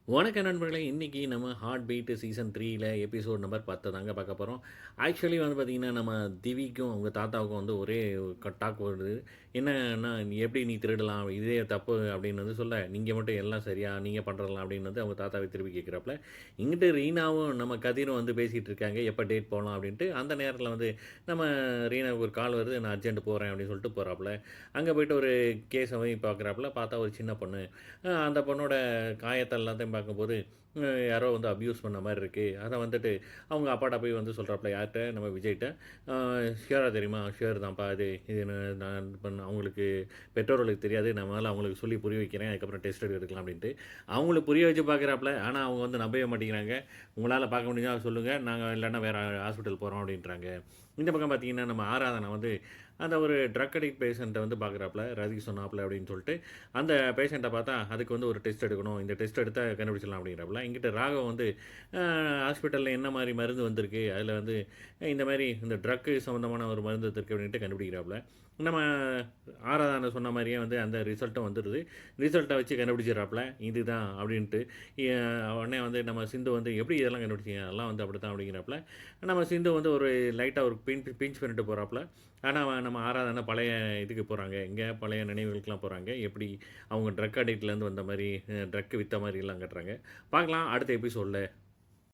வணக்கம் நண்பர்களே! இன்னைக்கு நம்ம ஹார்ட் பீட் சீசன் 3ல எபிசோட் நம்பர் 10 தாங்க பார்க்க போறோம். ஆக்சுவலி வந்து பார்த்தீங்கன்னா, நம்ம திவிக்கும் அவங்க தாத்தாவுக்கும் வந்து ஒரே டாக் வருது. என்னன்னா, "நீ எப்படி நீ திருடலாம்? இதே தப்பு" அப்படின்னு வந்து சொல்ல, "நீங்க மட்டும் எல்லாம் சரியா? நீங்க பண்றதெல்லாம்" அப்படின்னு வந்து அவங்க தாத்தாவை திருப்பி கேட்குறாப்புல. இங்கிட்டு ரீனாவும் நம்ம கதிரும் வந்து பேசிட்டு இருக்காங்க. எப்ப டேட் போலாம் அப்படின்ட்டு. அந்த நேரத்தில வந்து நம்ம ரீனாவுக்கு ஒரு கால் வருது. "நான் அர்ஜென்ட் போறேன்" அப்படின்னு சொல்லிட்டு போறாப்புல. அங்க போயிட்டு ஒரு கேஸ போய் பார்க்குறாப்புல. பார்த்தா ஒரு சின்ன பொண்ணு. அந்த பொண்ணோட காயத்த எல்லாத்தையும் பார்க்கும்போது, யாரோ வந்து அப்யூஸ் பண்ண மாரி இருக்கு. அத வந்துட்டு அவங்க அப்பாட்ட போய் வந்து சொல்றாப்ல யார்ட்ட? நம்ம விஜய்ட்ட. "அ ஷியோரா தெரியுமா?" "ஷியோர் தான்ப்பா இது. இது நான் அவங்களுக்கு பெற்றோர்களுக்கு தெரியாது. நான் முதல்ல அவங்களுக்கு சொல்லி புரிய வைக்கிறேன். அதுக்கப்புறம் டெஸ்ட் எடுக்கலாம்" அப்படின்ட்டு. அவங்களுக்கு புரிய வச்சு பார்க்குறாப்ல. ஆனா அவங்க வந்து நம்பவே மாட்டேங்கிறாங்க. "உங்களால பார்க்க முடிஞ்சா சொல்லுங்க. நாங்க இல்லன்னா வேற ஹாஸ்பிட்டல் போறோம்" அப்படின்றாங்க. இந்த பக்கம் பார்த்தீங்கன்னா, நம்ம ஆராதனா வந்து அந்த ஒரு ட்ரக் அடிக்ட் பேஷண்ட்ட வந்து பார்க்குறாப்ல. ரதி சொன்னாப்ல அப்படின்னு சொல்லிட்டு. அந்த பேஷண்ட்ட பார்த்தா, அதுக்கு வந்து ஒரு டெஸ்ட் எடுக்கணும். இந்த டெஸ்ட் எடுத்தா கண்டுபிடிச்சிடலாம் அப்படிங்கிறாப்புல. இங்கிட்டு ராகவ் வந்து ஹாஸ்பிட்டல்ல என்ன மாரி மருந்து வந்திருக்கு, அதில வந்து இந்த மாரி இந்த ட்ரக்கு சம்மந்தமான ஒரு மருந்து வந்திருக்கு அப்படின்ட்டு கண்டுபிடிக்கிறாப்புல. நம்ம ஆராதனா சொன்ன மாரியே வந்து அந்த ரிசல்ட்டும் வந்துருது. ரிசல்ட்ட வச்சு கண்டுபிடிச்சிடுறாப்புல. இதுதான் அப்படின்ட்டு. எ உடனே வந்து நம்ம சிந்து வந்து எப்படி இதெல்லாம் கண்டுபிடிச்சீங்க? அதெல்லாம் வந்து அப்படித்தான் அப்படிங்கிறாப்புல. நம்ம சிந்து வந்து ஒரு லைட்டா ஒரு பிஞ்ச் பண்ணிட்டு போறாப்புல. ஆனா நம்ம ஆராதனா பழைய இதுக்கு போறாங்க. எங்க பழைய நினைவுகளுக்குலாம் போறாங்க. எப்படி அவங்க ட்ரக் அடிக்ட்லேருந்து வந்த மாரி, ட்ரக் வித்த மாரிலாம் காட்டுறாங்க. பார்க்கலாம் அடுத்த எபிசோட்ல.